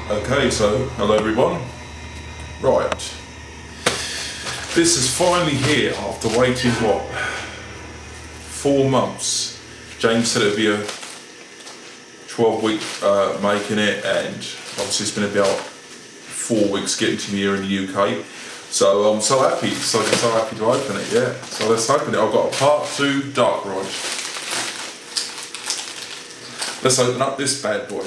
Okay, so hello everyone. Right, this is finally here after waiting 4 months. James said it'd be a 12-week making it, and obviously it's been about 4 weeks getting to me here in the UK. So I'm so happy, so happy to open it, yeah. So let's open it. I've got a part 2 Darkride. Let's open up this bad boy.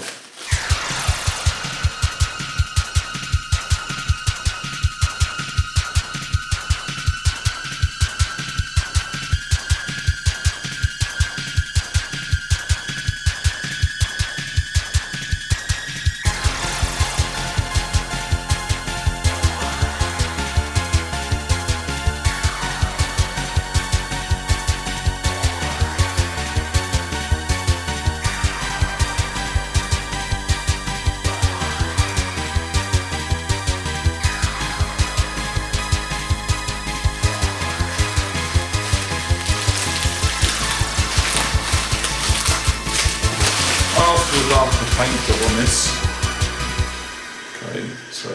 After the paint job on this. Okay, so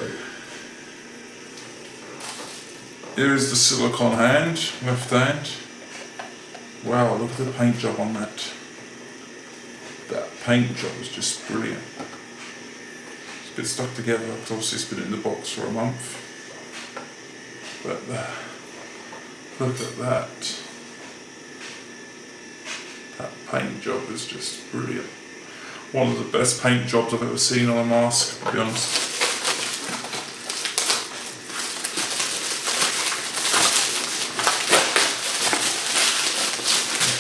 here is the silicone hand, left hand. Wow, look at the paint job on that. That paint job is just brilliant. It's a bit stuck together because obviously it's been in the box for a month. But look at that. That paint job is just brilliant. One of the best paint jobs I've ever seen on a mask, to be honest.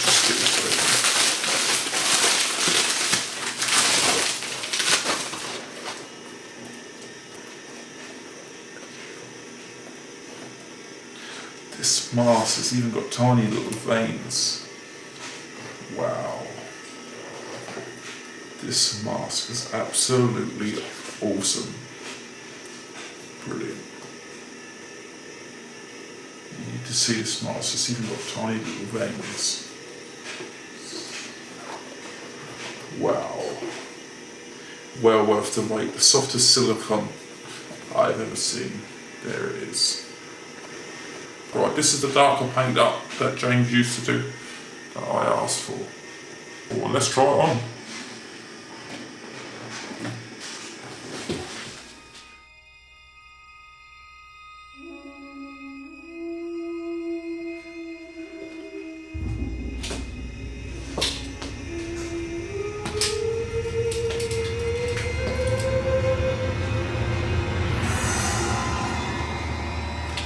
Just get this open. This mask has even got tiny little veins. Wow. This mask is absolutely awesome. Brilliant. You need to see this mask, it's even got tiny little veins. Wow. Well worth the wait. The softest silicone I've ever seen. There it is. Right, this is the darker paint up that James used to do, that I asked for. Well, let's try it on.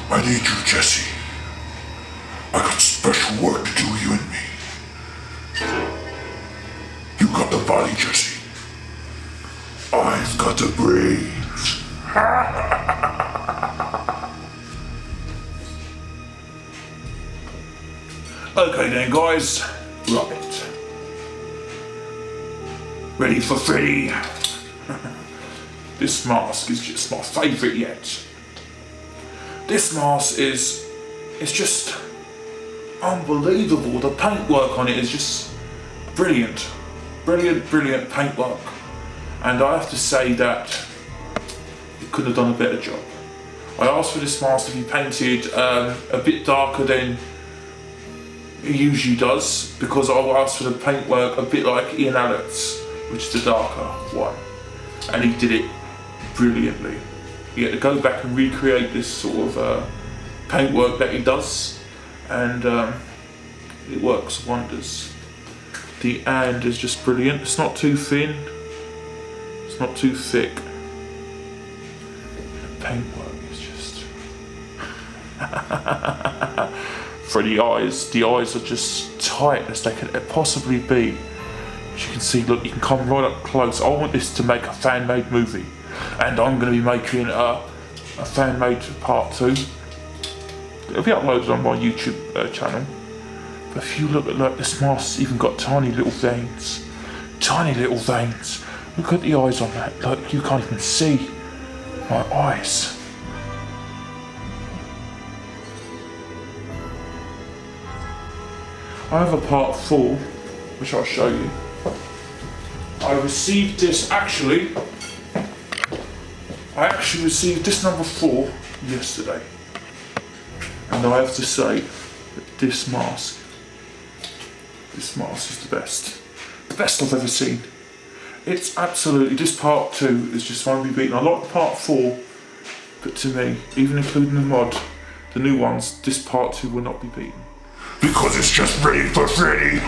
I need you, Jesse. I got special work to do, you and me. You got the body, Jesse. I've got the brains. Okay then, guys. Right. Ready for Freddy? This mask is just my favourite yet. This mask it's just unbelievable. The paintwork on it is just brilliant. Brilliant paintwork. And I have to say that it could have done a better job. I asked for this mask to be painted a bit darker than it usually does, because I asked for the paintwork a bit like Ian Allen's, which is the darker one. And he did it brilliantly. He had to go back and recreate this sort of paintwork that he does, and it works wonders. The and is just brilliant. It's not too thin, it's not too thick. The paintwork is just for the eyes are just tight as they could possibly be. As you can see, look, you can come right up close. I want this to make a fan-made movie, and I'm going to be making a fan-made part 2. It'll be uploaded on my YouTube channel. But if you look at this mask's even got tiny little veins. Tiny little veins. Look at the eyes on that. Look, you can't even see my eyes. I have a part 4, which I'll show you. I received this actually I actually received this number 4 yesterday, and I have to say that this mask is the best I've ever seen. It's absolutely, this part 2 is just one to be beaten. I like part 4, but to me, even including the mod, the new ones, this part 2 will not be beaten. Because it's just ready for Freddy.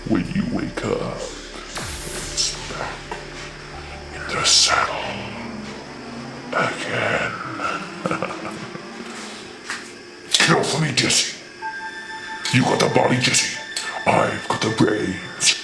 When you wake up, it's back in the saddle again. Kill for me, Jesse. You got the body, Jesse. I've got the brains.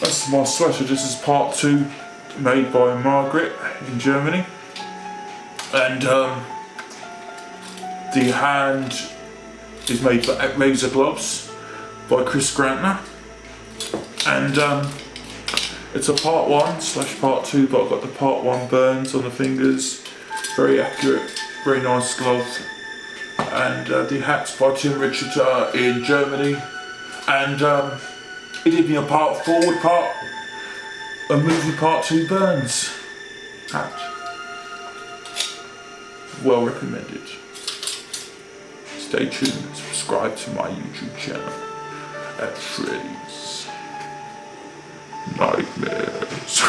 That's my sweater. This is part 2, made by Margaret in Germany, and the hand is made by Razor Gloves by Chris Grantner, and it's a part 1/part 2, but I've got the part 1 burns on the fingers. Very accurate, very nice glove, and the hat's by Tim Richard in Germany, and he did me a part 4 with a movie part 2 burns hat. Well recommended. Stay tuned and subscribe to my YouTube channel at Freddy's Nightmares.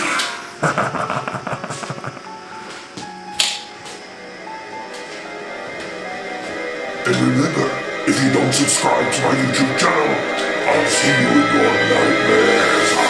And remember, if you don't subscribe to my YouTube channel, I'll see you in your nightmares.